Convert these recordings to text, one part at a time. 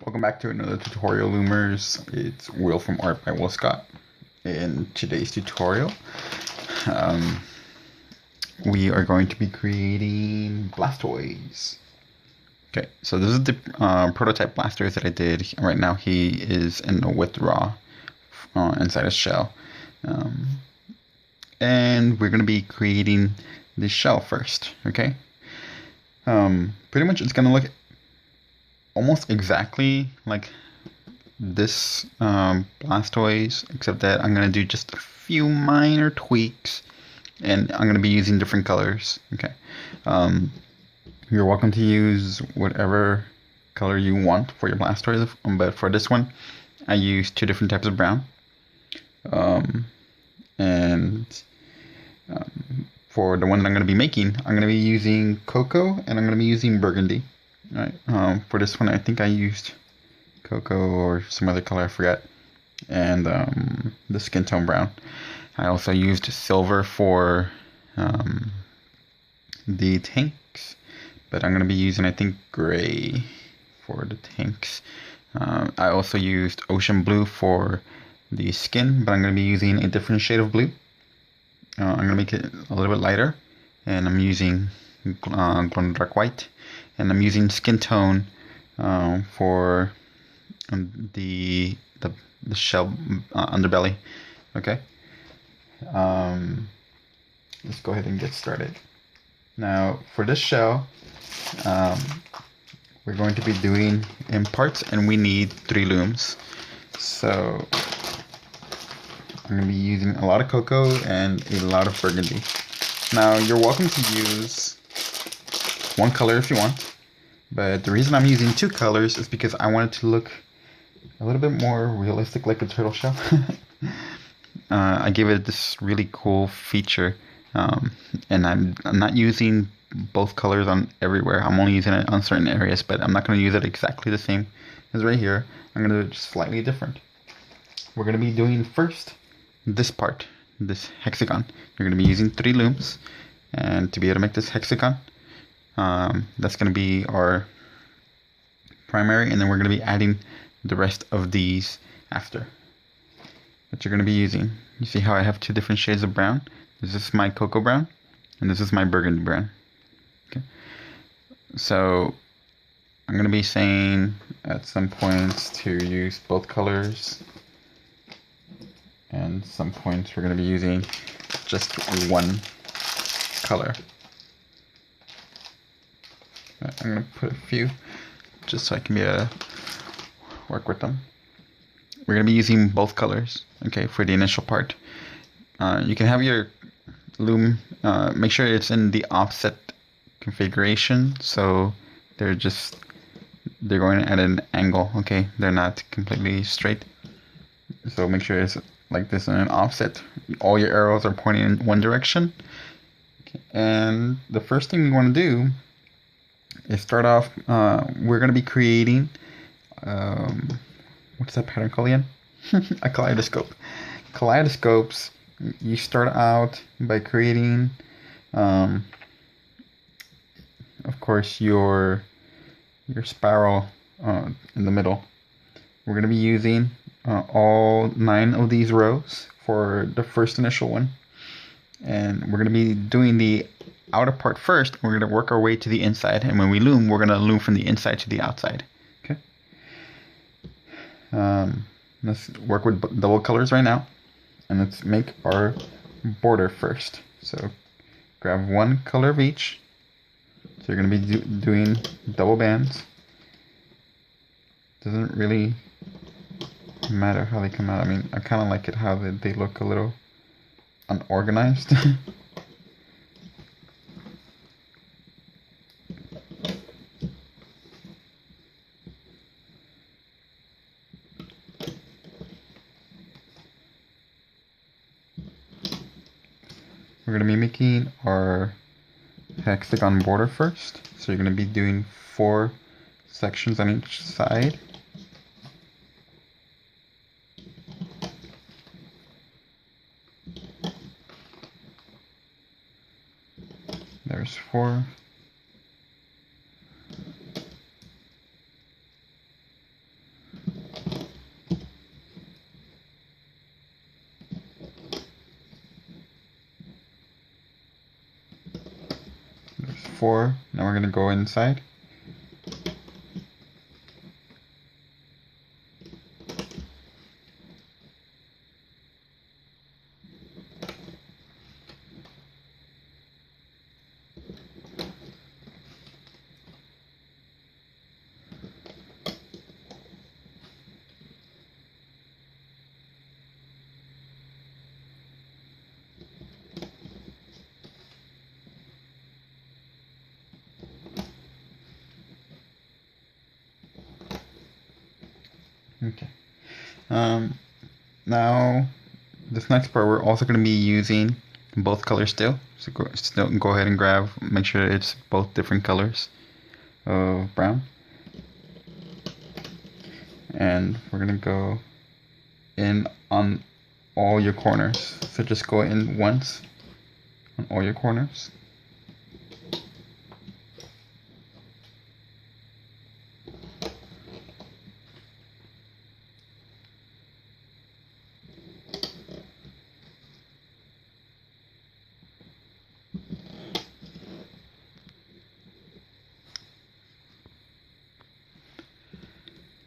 Welcome back to another tutorial, Loomers. It's Will from Art by WillScott. In today's tutorial, um, we are going to be creating Blastoise. Okay, so this is the prototype Blastoise that I did. Right now he is in a withdraw inside a shell. And we're going to be creating the shell first, okay? Pretty much it's going to look almost exactly like this Blastoise, except that I'm going to do just a few minor tweaks, and I'm going to be using different colors. Okay, you're welcome to use whatever color you want for your Blastoise, but for this one I used two different types of brown, and for the one that I'm going to be making, I'm going to be using cocoa and I'm going to be using burgundy. Alright, for this one I think I used cocoa or some other color, I forgot, and the skin tone brown. I also used silver for the tanks, but I'm going to be using, I think, gray for the tanks. I also used ocean blue for the skin, but I'm going to be using a different shade of blue. I'm going to make it a little bit lighter, and I'm using dark white, and I'm using skin tone for the shell underbelly. Okay, let's go ahead and get started. Now for this shell, we're going to be doing in parts, and we need 3 looms. So I'm going to be using a lot of cocoa and a lot of burgundy. Now you're welcome to use one color if you want, but the reason I'm using 2 colors is because I want it to look a little bit more realistic, like a turtle shell. I gave it this really cool feature, and I'm not using both colors on everywhere. I'm only using it on certain areas, but I'm not going to use it exactly the same as right here. I'm going to do it slightly different. We're going to be doing first this part, this hexagon. You're going to be using 3 looms, and to be able to make this hexagon, that's going to be our primary, and then we're going to be adding the rest of these after that you're going to be using. You see how I have 2 different shades of brown? This is my cocoa brown, and this is my burgundy brown. Okay, so I'm going to be saying at some points to use both colors, and some points we're going to be using just one color. I'm going to put a few just so I can be able to work with them. We're going to be using both colors, okay, for the initial part. You can have your loom, make sure it's in the offset configuration, so they're going at an angle, okay? They're not completely straight. So make sure it's like this in an offset. All your arrows are pointing in one direction. Okay. And the first thing we want to do is start off, we're going to be creating, what's that pattern called again? A kaleidoscope. Kaleidoscopes, you start out by creating, of course, your spiral in the middle. We're going to be using all 9 of these rows for the first initial one, and we're going to be doing the outer part first. We're going to work our way to the inside, and when we loom, we're going to loom from the inside to the outside. Okay. Let's work with double colors right now, and let's make our border first. So grab 1 color of each. So you're going to be doing double bands. Doesn't really matter how they come out. I mean, I kind of like it how they look a little unorganized. We're going to be making our hexagon border first. So you're going to be doing 4 sections on each side. There's 4. before. Now we're gonna go inside. Okay. Now this next part we're also going to be using both colors still. So go ahead and grab, make sure it's both different colors of brown. And we're going to go in on all your corners. So just go in once on all your corners.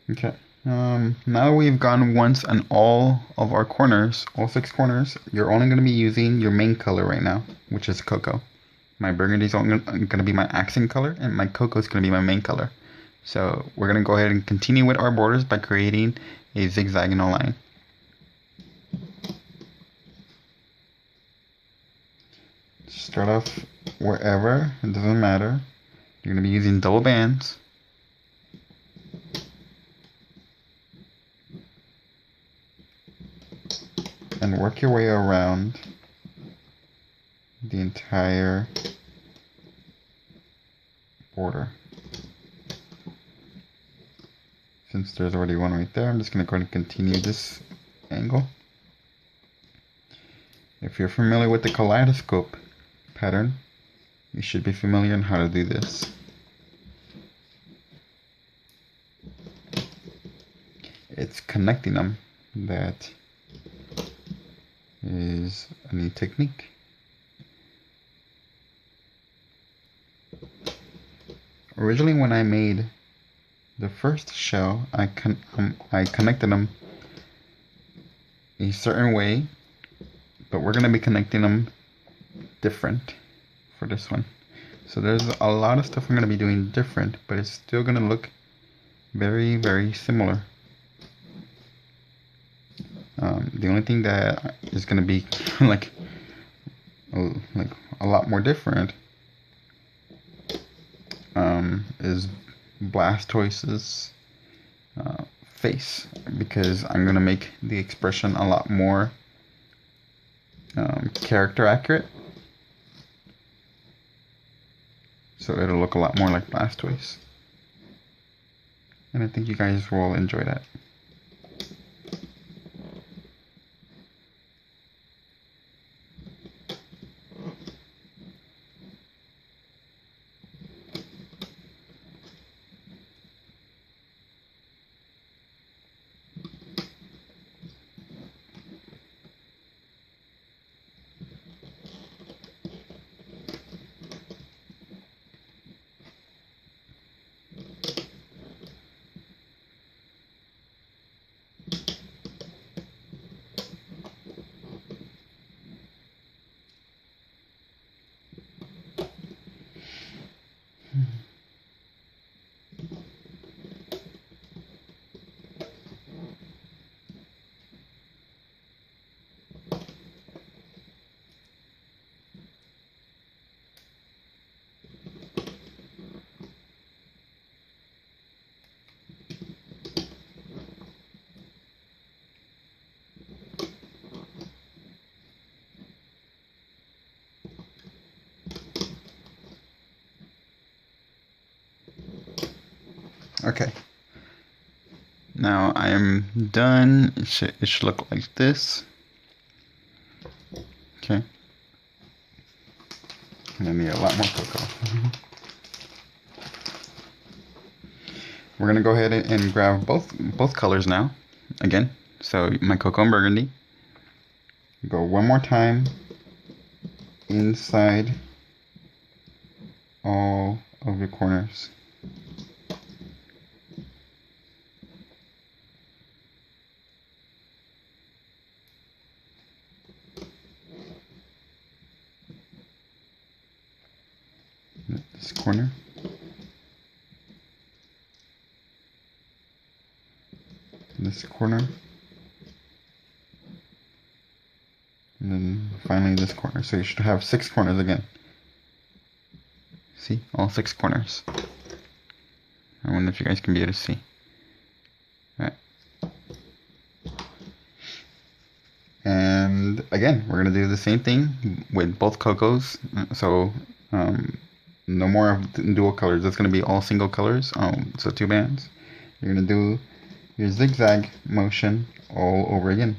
Okay, now we've gone once on all of our corners, all 6 corners, you're only going to be using your main color right now, which is cocoa. My burgundy is going to be my accent color, and my cocoa is going to be my main color. So we're going to go ahead and continue with our borders by creating a zigzagonal line. Start off wherever, it doesn't matter. You're going to be using double bands. And work your way around the entire border. Since there's already one right there, I'm just going to go ahead and continue this angle. If you're familiar with the kaleidoscope pattern, you should be familiar on how to do this. It's connecting them that is a neat technique. Originally, when I made the first shell, I connected them a certain way, but we're going to be connecting them different for this one. So there's a lot of stuff I'm going to be doing different, but it's still going to look very, very similar. The only thing that is going to be like a lot more different is Blastoise's face, because I'm going to make the expression a lot more character accurate. So it'll look a lot more like Blastoise. And I think you guys will enjoy that. Okay, now I am done. It should look like this. Okay, and I need a lot more cocoa. We're gonna go ahead and grab both colors now again. So my cocoa and burgundy. Go one more time inside all of your corners. This corner. This corner. And then finally this corner. So you should have 6 corners again. See? All 6 corners. I wonder if you guys can be able to see. Alright. And again, we're going to do the same thing with both Cocos. So, no more of dual colors. It's going to be all single colors. So 2 bands. You're going to do your zigzag motion all over again.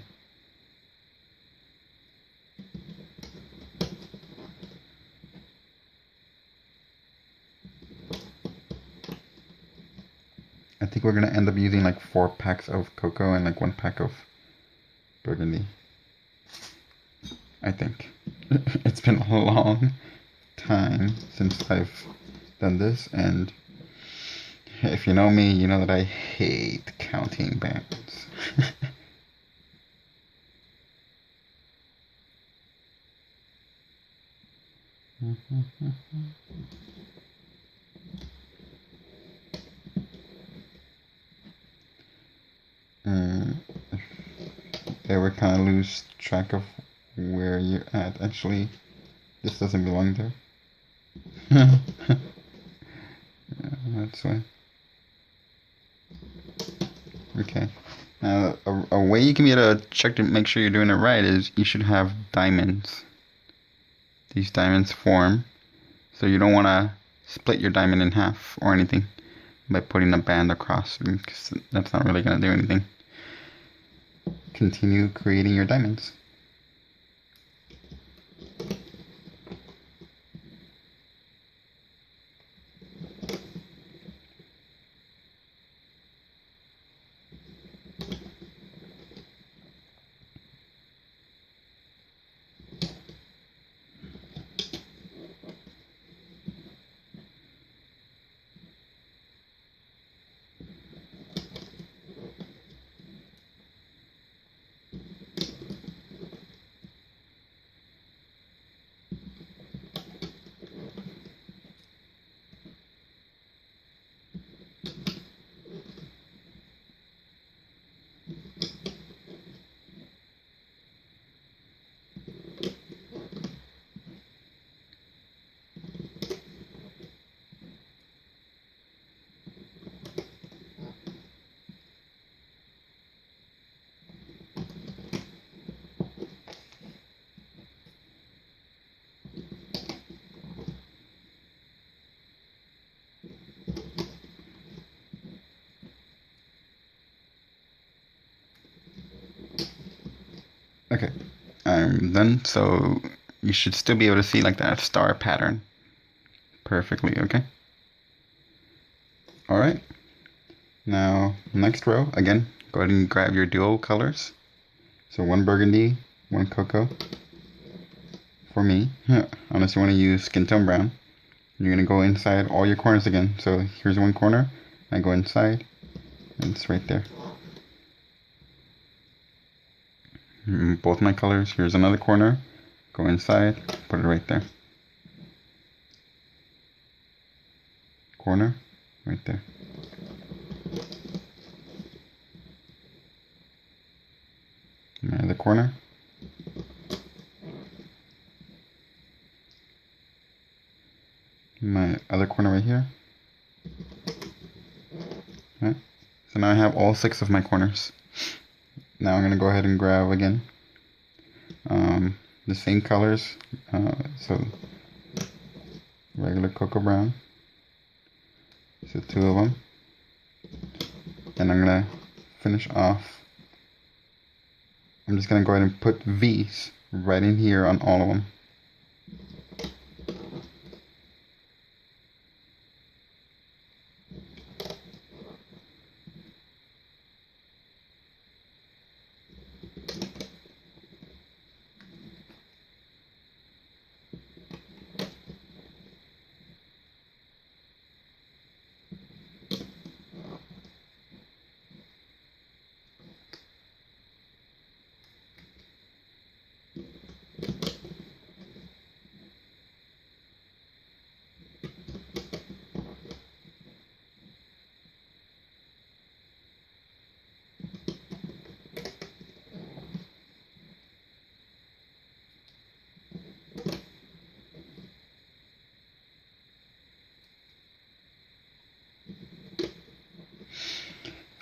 I think we're going to end up using like 4 packs of cocoa and like 1 pack of burgundy. I think. It's been a long time since I've done this, and if you know me, you know that I hate counting bands. Ever kind of lose track of where you're at. Actually, this doesn't belong there. Yeah, that's why. Okay. Now, a way you can be able to check to make sure you're doing it right is you should have diamonds. These diamonds form, so you don't want to split your diamond in half or anything by putting a band across, because that's not really going to do anything. Continue creating your diamonds. Okay, I'm done, so you should still be able to see like that star pattern perfectly, okay? Alright, now next row, again, go ahead and grab your dual colors. So 1 burgundy, 1 cocoa. For me, unless you want to use skin tone brown, you're going to go inside all your corners again. So here's 1 corner, I go inside, and it's right there. Both my colors. Here's another corner. Go inside, put it right there. Corner, right there. My other corner. My other corner right here. Right. So now I have all 6 of my corners. Now I'm going to go ahead and grab again the same colors, so regular cocoa brown, so 2 of them, and I'm going to finish off. I'm just going to go ahead and put V's right in here on all of them.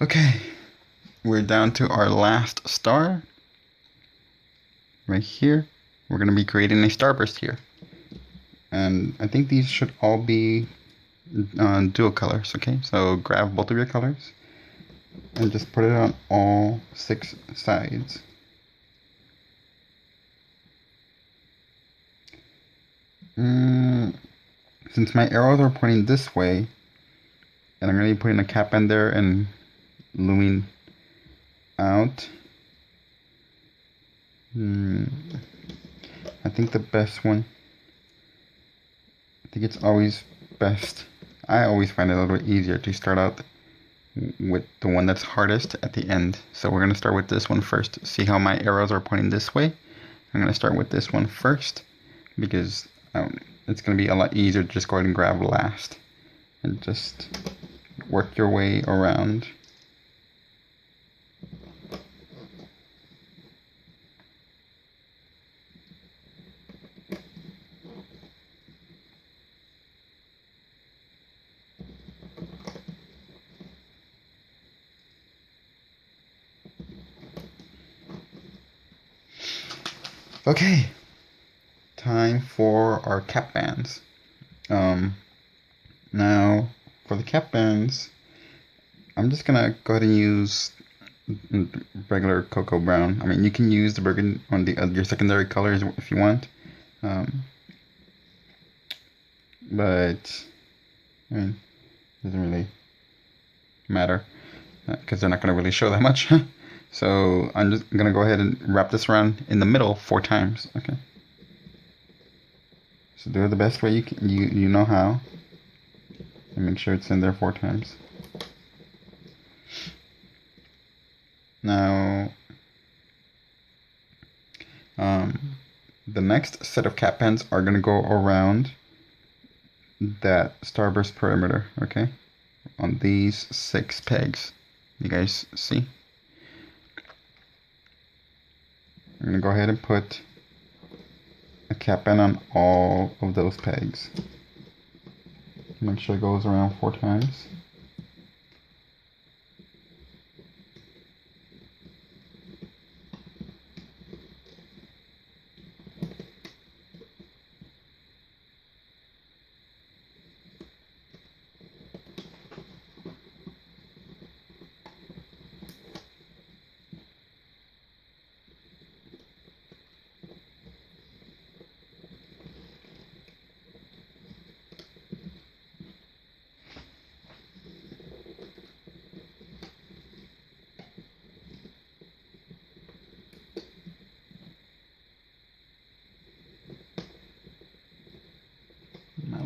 Okay, we're down to our last star. Right here, we're going to be creating a starburst here. And I think these should all be dual colors, okay? So grab both of your colors and just put it on all 6 sides. Since my arrows are pointing this way, and I'm going to be putting a cap in there and looming out, I think the best one, I think it's always best, I always find it a little bit easier to start out with the one that's hardest at the end. So we're going to start with this one first. See how my arrows are pointing this way? I'm going to start with this one first because it's going to be a lot easier to just go ahead and grab last and just work your way around. Okay, time for our cap bands. Now for the cap bands, I'm just gonna go ahead and use regular cocoa brown. I mean, you can use the burgundy on the your secondary colors if you want, but I mean, it doesn't really matter because they're not gonna really show that much. So I'm just gonna go ahead and wrap this around in the middle 4 times. Okay. So do it the best way you can, you know how, and make sure it's in there 4 times. Now, the next set of cap bands are gonna go around that starburst perimeter. Okay, on these 6 pegs. You guys see? I'm going to go ahead and put a cap band on all of those pegs. Make sure it goes around 4 times.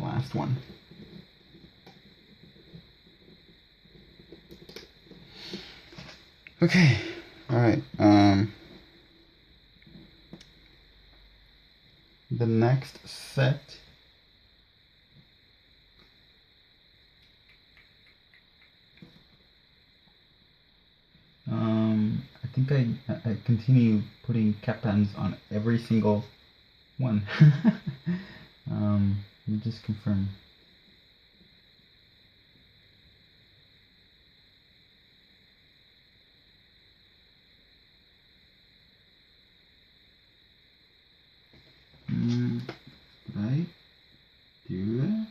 Last one. Okay, all right. The next set I think I continue putting cap bands on every single one. Let me just confirm. Right? Do that?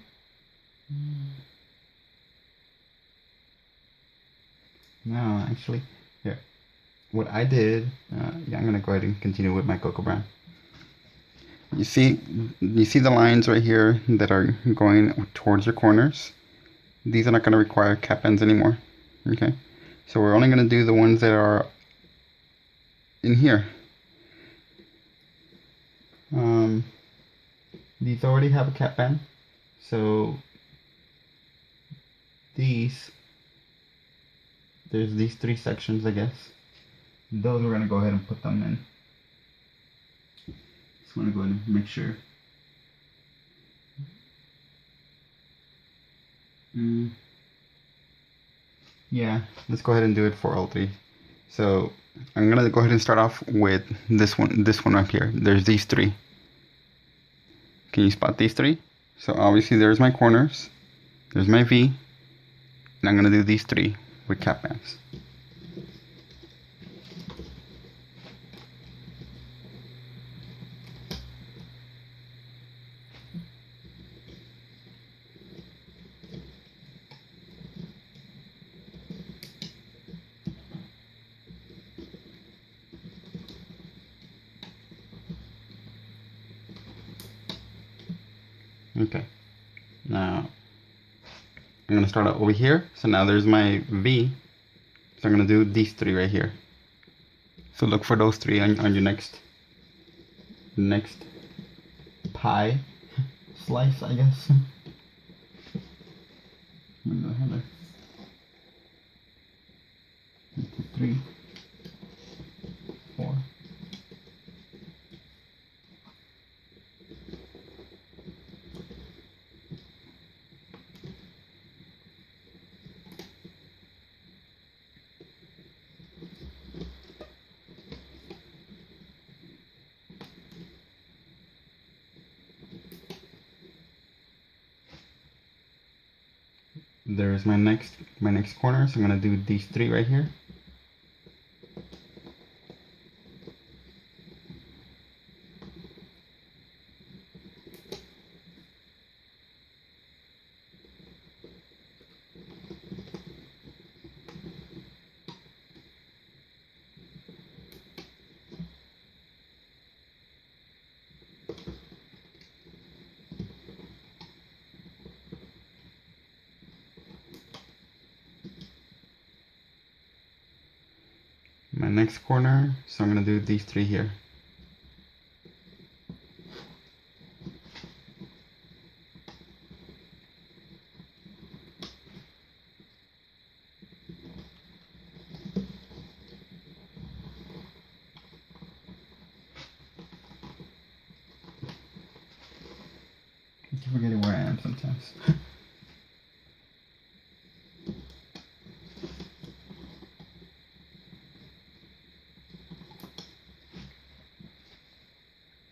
No, actually, here. What I did, yeah, I'm gonna go ahead and continue with my cocoa brown. You see the lines right here that are going towards your corners? These are not going to require cap ends anymore. Okay, so we're only going to do the ones that are in here. These already have a cap band, so there's these 3 sections, I guess. Those we're going to go ahead and put them in. Just want to go ahead and make sure. Yeah, let's go ahead and do it for all 3. So I'm gonna go ahead and start off with this one up here. There's these 3. Can you spot these 3? So obviously there's my corners, there's my V, and I'm gonna do these 3. with cap bands. Okay, now I'm gonna start out over here. So now there's my V. So I'm gonna do these three right here. So look for those three on your next pie slice, I guess. I'm gonna go ahead. 1, 2, 3, 4. There's my next corner, so I'm gonna do these three right here. My next corner, so I'm gonna do these three here. I keep forgetting where I am sometimes.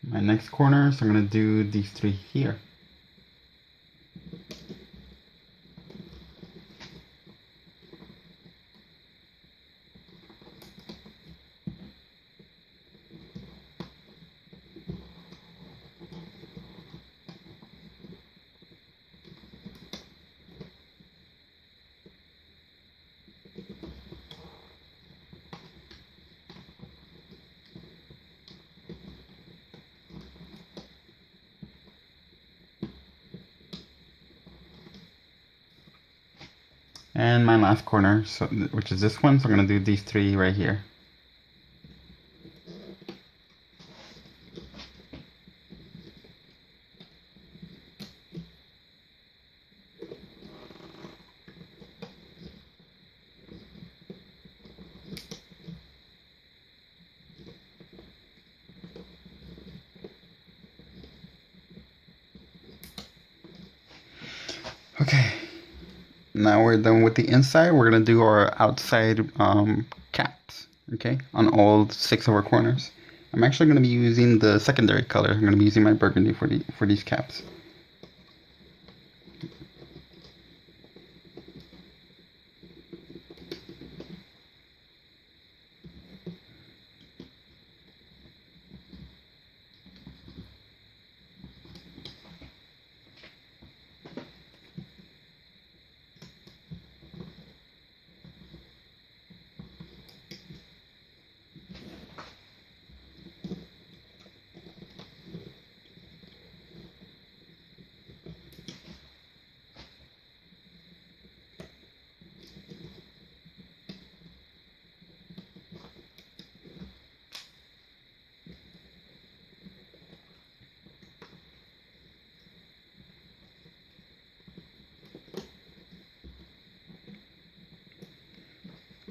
My next corner, so I'm gonna do these three here. And my last corner, so which is this one, so I'm gonna do these three right here. Okay. Now we're done with the inside. We're gonna do our outside caps, okay, on all 6 of our corners. I'm actually gonna be using the secondary color. I'm gonna be using my burgundy for these caps.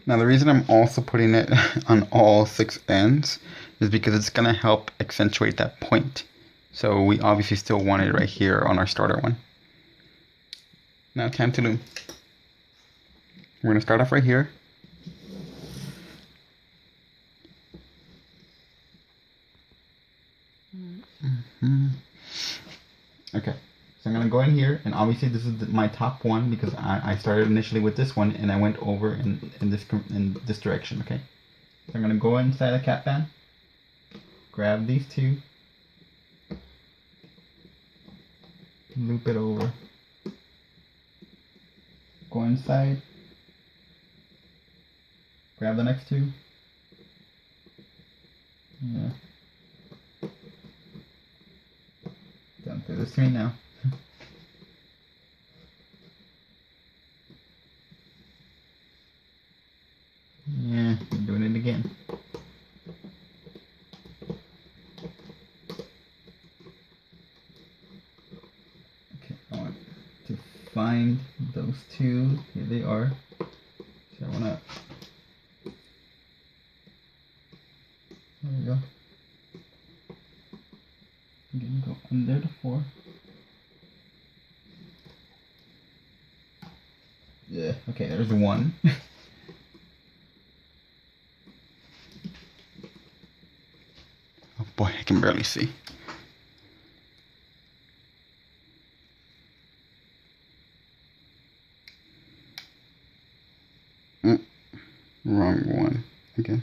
Now the reason I'm also putting it on all 6 ends is because it's going to help accentuate that point. So we obviously still want it right here on our starter one. Now time to loom. We're going to start off right here. Okay, so I'm going to go in here and obviously this is my top one because I started initially with this one and I went over in this direction. Okay, so I'm gonna go inside the cap band, grab these two, loop it over, go inside, grab the next two. Yeah. Don't do this to me now. Yeah, I'm doing it again. Okay, I want to find those two. Here they are. So I wanna. There we go. Again, go under the 4. Yeah, okay, there's 1. Oh boy, I can barely see. Wrong one again.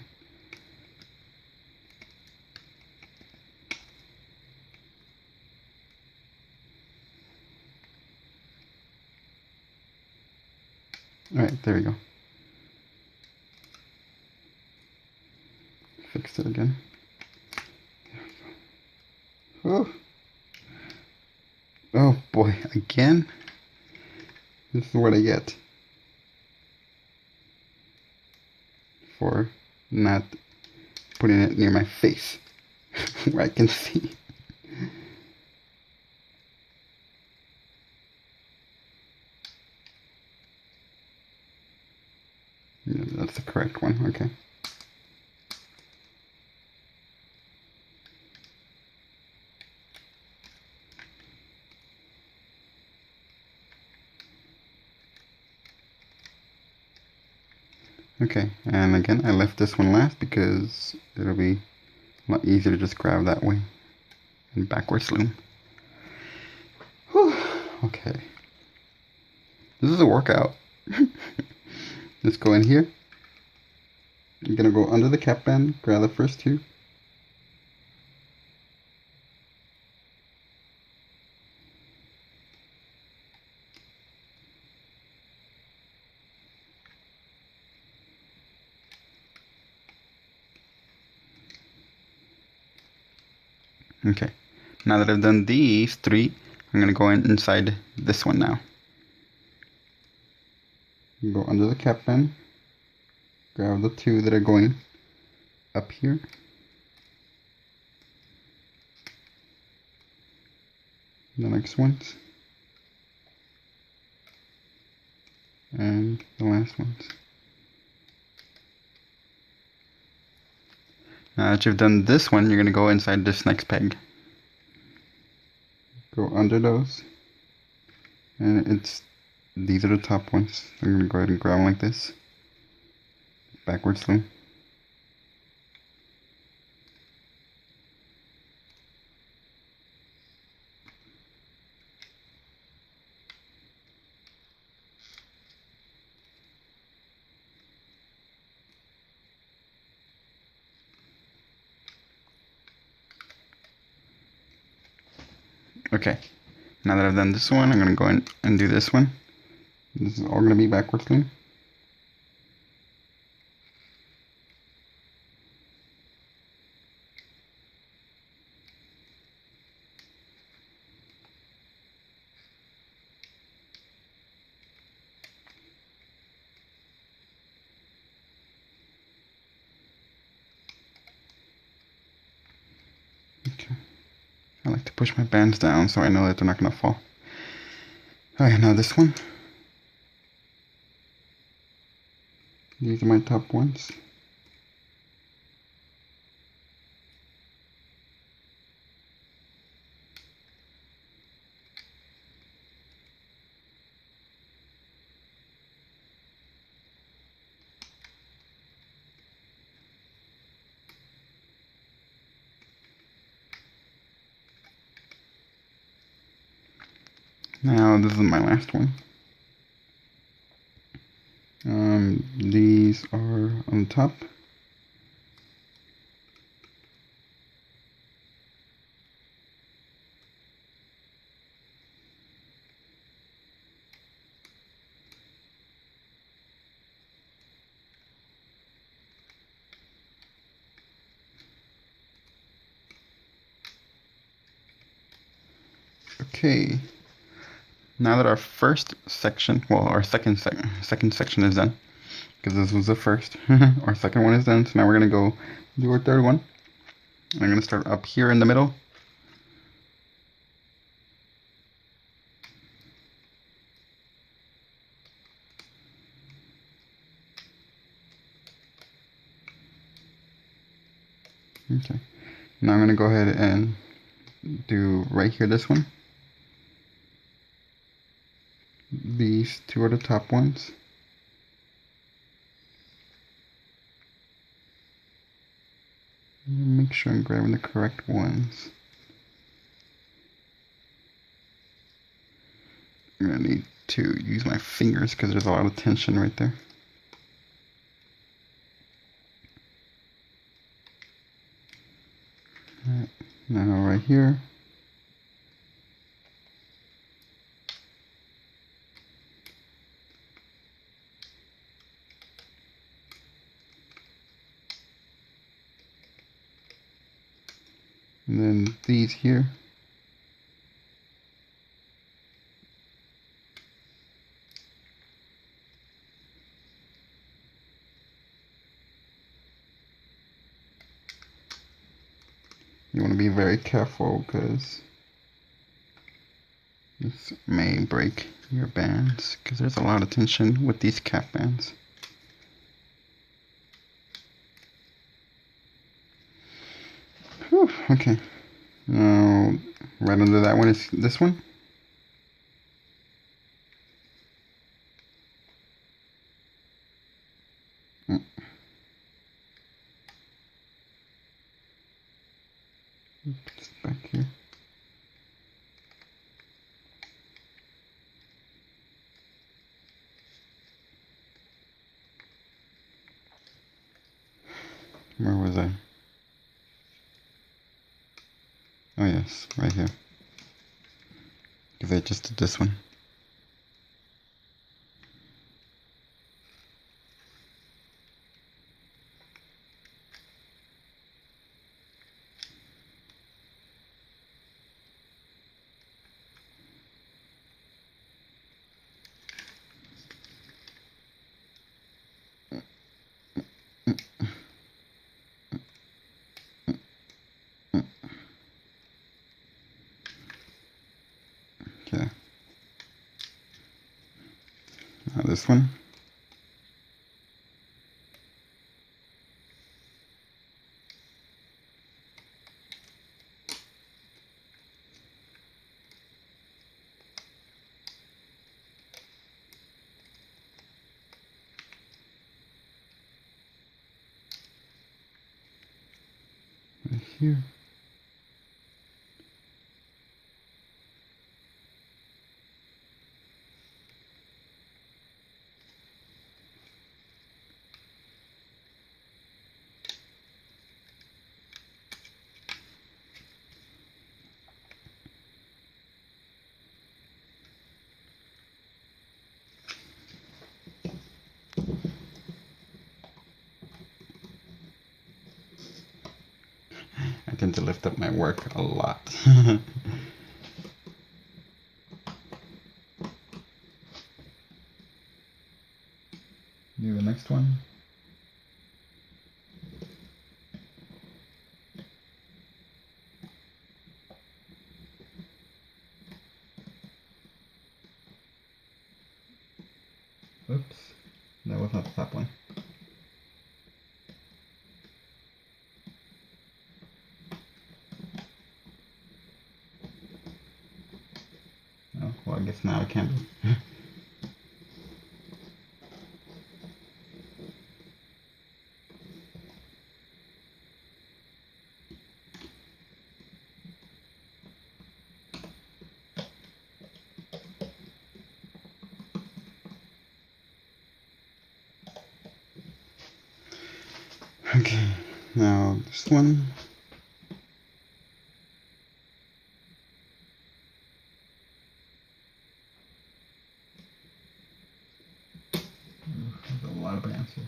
Alright, there we go. Fixed it again. Oh. Oh boy, again? This is what I get for not putting it near my face where I can see. Yeah, that's the correct one, okay. Okay, and again, I left this one last because it'll be a lot easier to just grab that way and backwards loom. Whew. Okay, this is a workout. Let's go in here. I'm gonna go under the cap band, grab the first two. Okay, now that I've done these 3, I'm gonna go inside this one now. Go under the cap band, grab the 2 that are going up here. The next ones. And the last ones. Now that you've done this one, you're going to go inside this next peg. Go under those. And these are the top ones. I'm going to go ahead and grab them like this. Backwards loom. Okay, now that I've done this one, I'm going to go in and do this one. This is all going to be backwards loom. Okay. I like to push my bands down so I know that they're not going to fall. Alright, now this one. These are my top ones. Now this is my last one. These are on top. Okay, now that our first section, well, our second section is done, because this was the first, our second one is done, so now we're going to go do our third one. I'm going to start up here in the middle. Okay, now I'm going to go ahead and do right here, this one. These two are the top ones. Make sure I'm grabbing the correct ones. I'm going to need to use my fingers because there's a lot of tension right there. Alright, now right here. And then these here. You want to be very careful because this may break your bands because there's a lot of tension with these cap bands. Whew, okay. Now, right under that one is this one. It's back here. Where was I? Oh yes, right here. Because I just did this one. Okay. Now this one. Right here. I tend to lift up my work a lot. Do the next one. Oops, that was not the top one. Oh, well, I guess now it can be. Okay, now this one. There's a lot of bands here.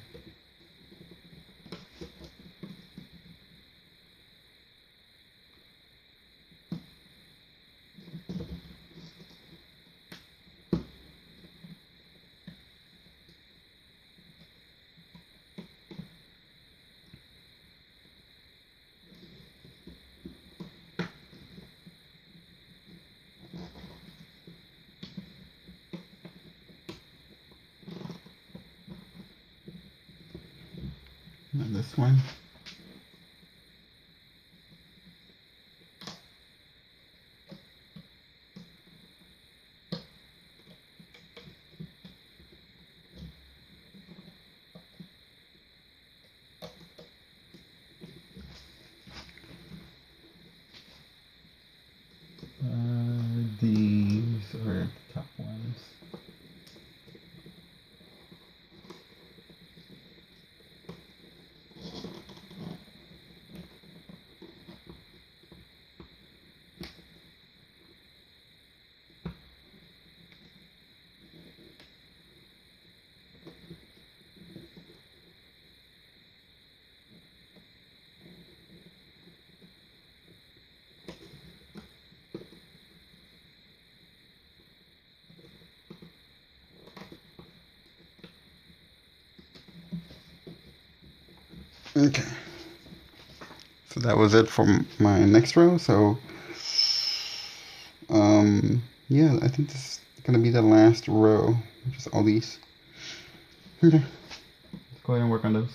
And this one. These are the top ones. Okay, so that was it for my next row. So, yeah, I think this is gonna be the last row, just all these. Okay, let's go ahead and work on those.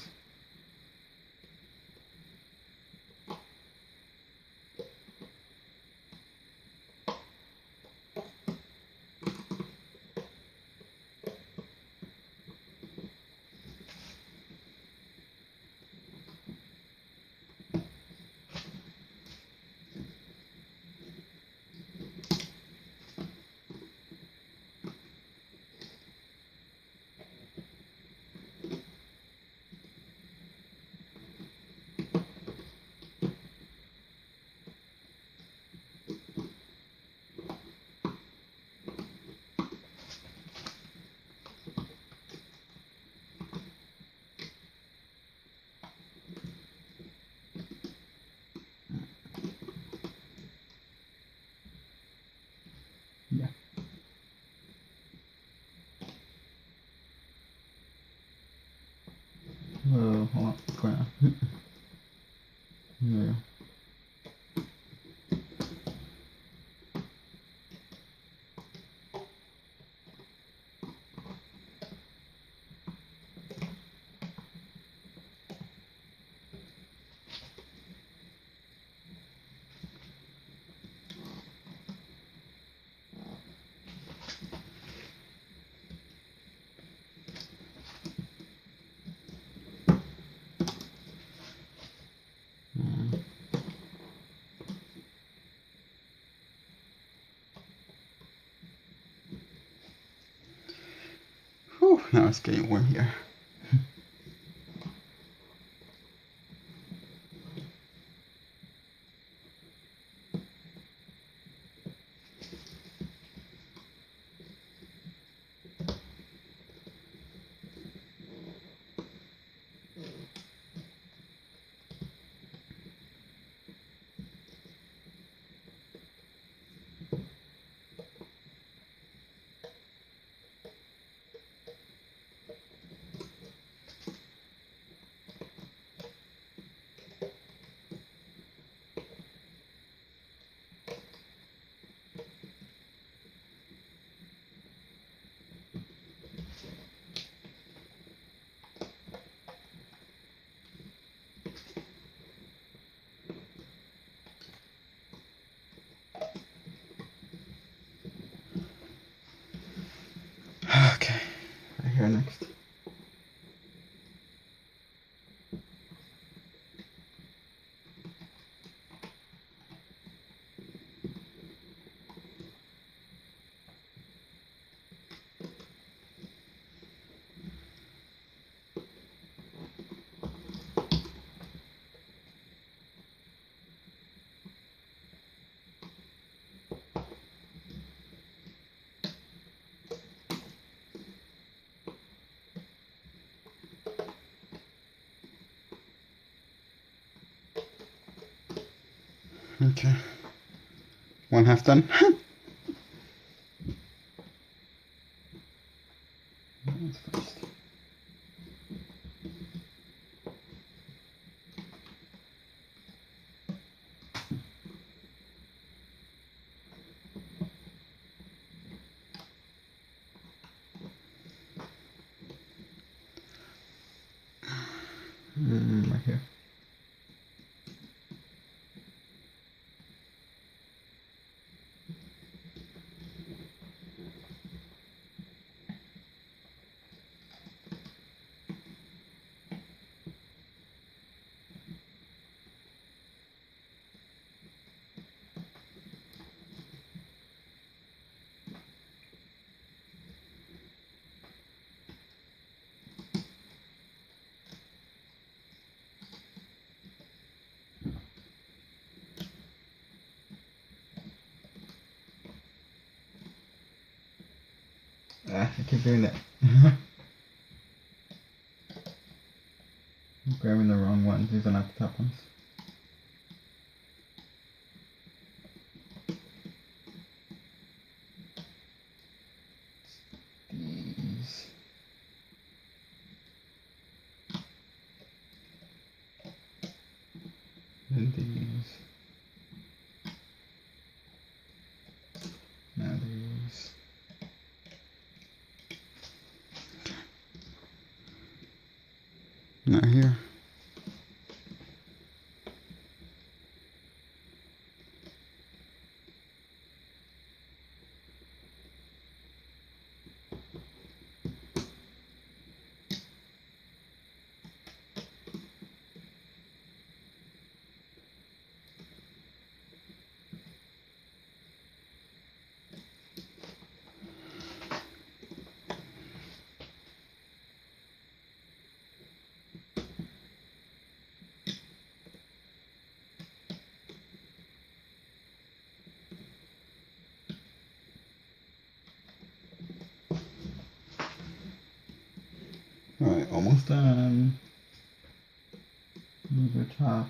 Yeah. Oh, hold on. What's going on? There we go. Whew, now it's getting warm here. Okay, right here next. Okay. One half done. That's first. Right here. I keep doing that. I'm grabbing the wrong ones. These are not the top ones. These. And these. Now these. Not here. Alright, almost done. Move the top.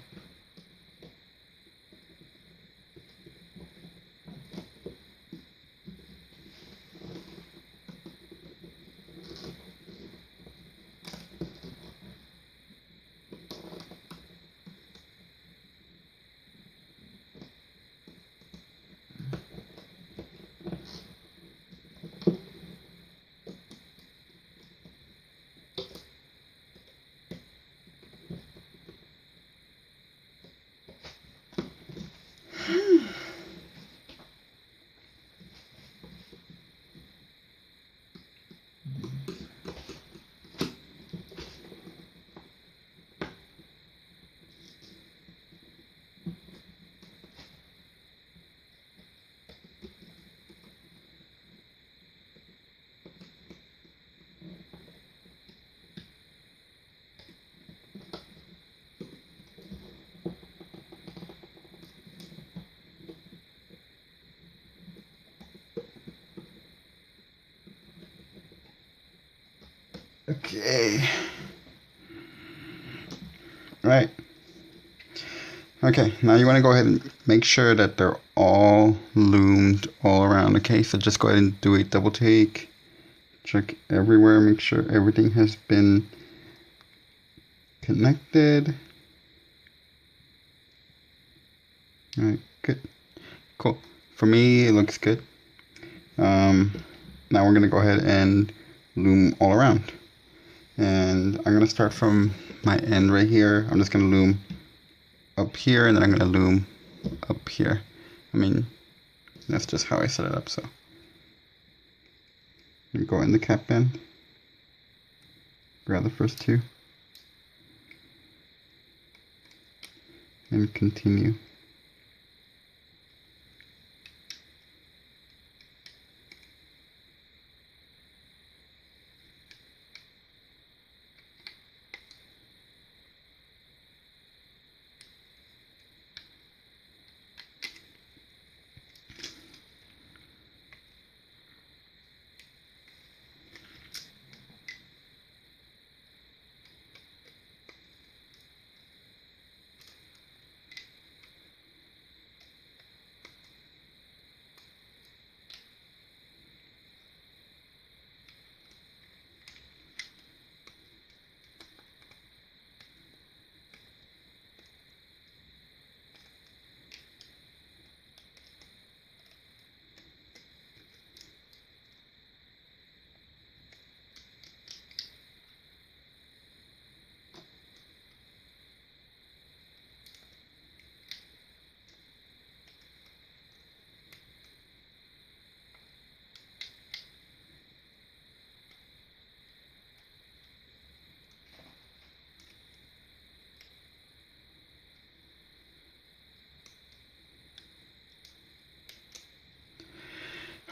Okay. Right. Okay, now you want to go ahead and make sure that they're all loomed all around. Okay, so just go ahead and do a double take. Check everywhere, make sure everything has been connected. Alright, good. Cool. For me, it looks good. Now we're going to go ahead and loom all around. And I'm going to start from my end right here. I'm just going to loom up here, and then I'm going to loom up here. I mean, that's just how I set it up, so. I'm go in the cap band. Grab the first two. And continue.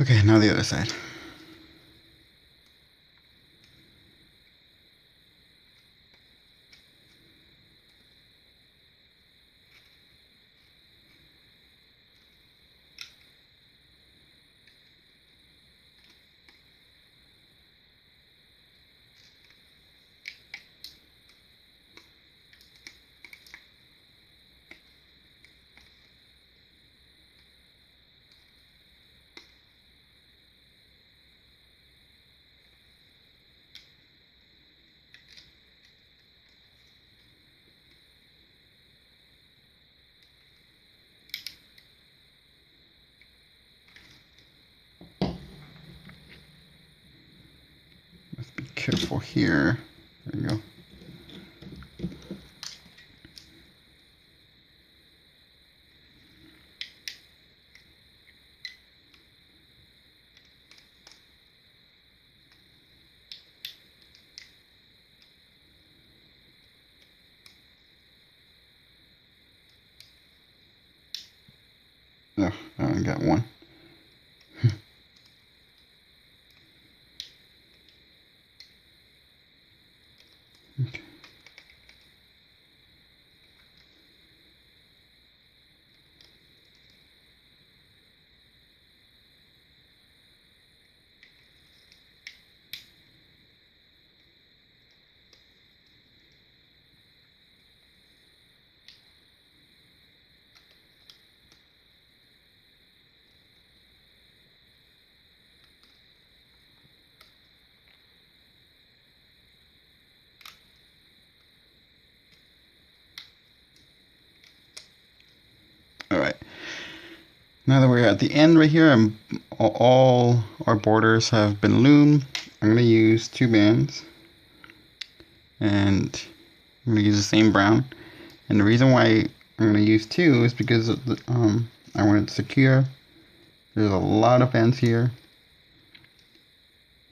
Okay, now the other side. Let's be careful here. There you go. Oh, I only got one. Okay. All right. Now that we're at the end right here, all our borders have been loomed. I'm going to use 2 bands, and I'm going to use the same brown. And the reason why I'm going to use 2 is because of the, I want it secure. There's a lot of bands here,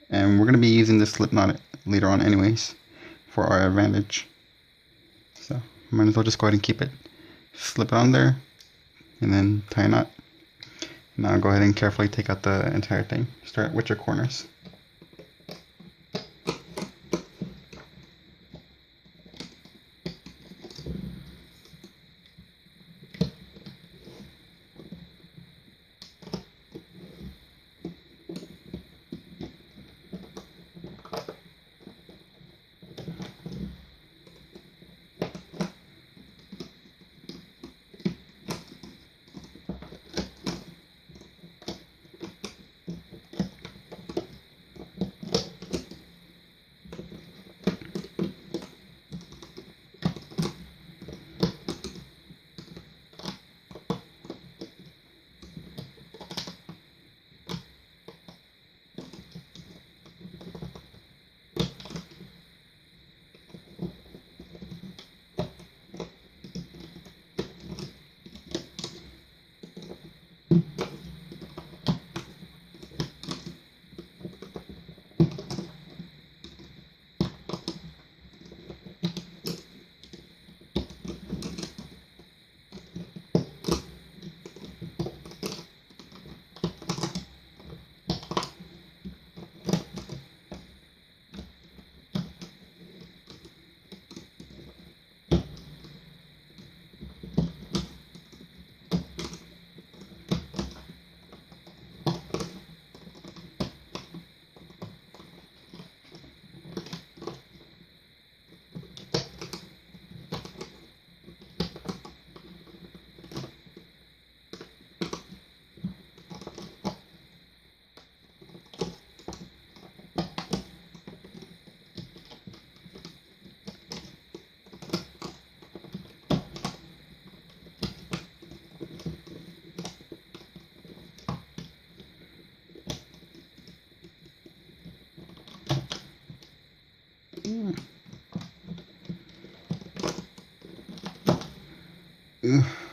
and we're going to be using this slip knot later on anyways for our advantage. So might as well just go ahead and keep it. Slip it on there, and then tie a knot. Now go ahead and carefully take out the entire thing. Start with your corners.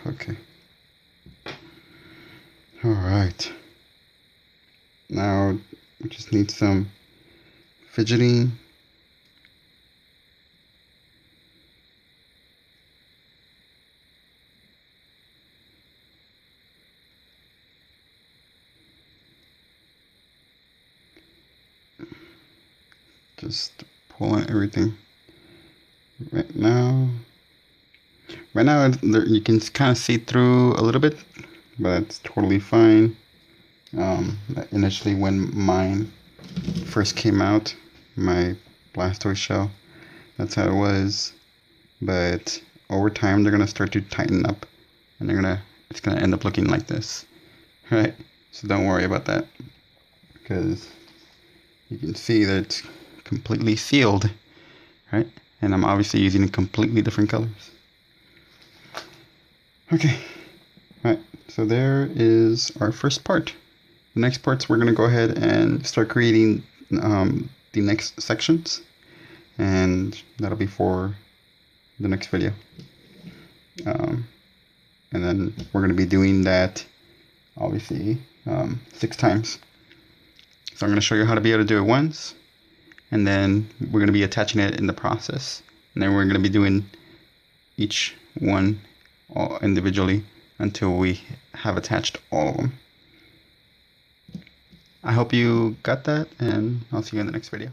Okay. All right. Now we just need some fidgeting. just pulling everything. Right now you can kind of see through a little bit, but it's totally fine. Initially when mine first came out, my Blastoise shell, that's how it was. But over time they're gonna start to tighten up, and it's gonna end up looking like this, right? So don't worry about that, because you can see that it's completely sealed, right? And I'm obviously using completely different colors. Okay, right. So there is our first part. The next parts, we're gonna go ahead and start creating the next sections, and that'll be for the next video. And then we're gonna be doing that obviously 6 times. So I'm gonna show you how to be able to do it once, and then we're gonna be attaching it in the process, and then we're gonna be doing each one all individually until we have attached all of them. I hope you got that, and I'll see you in the next video.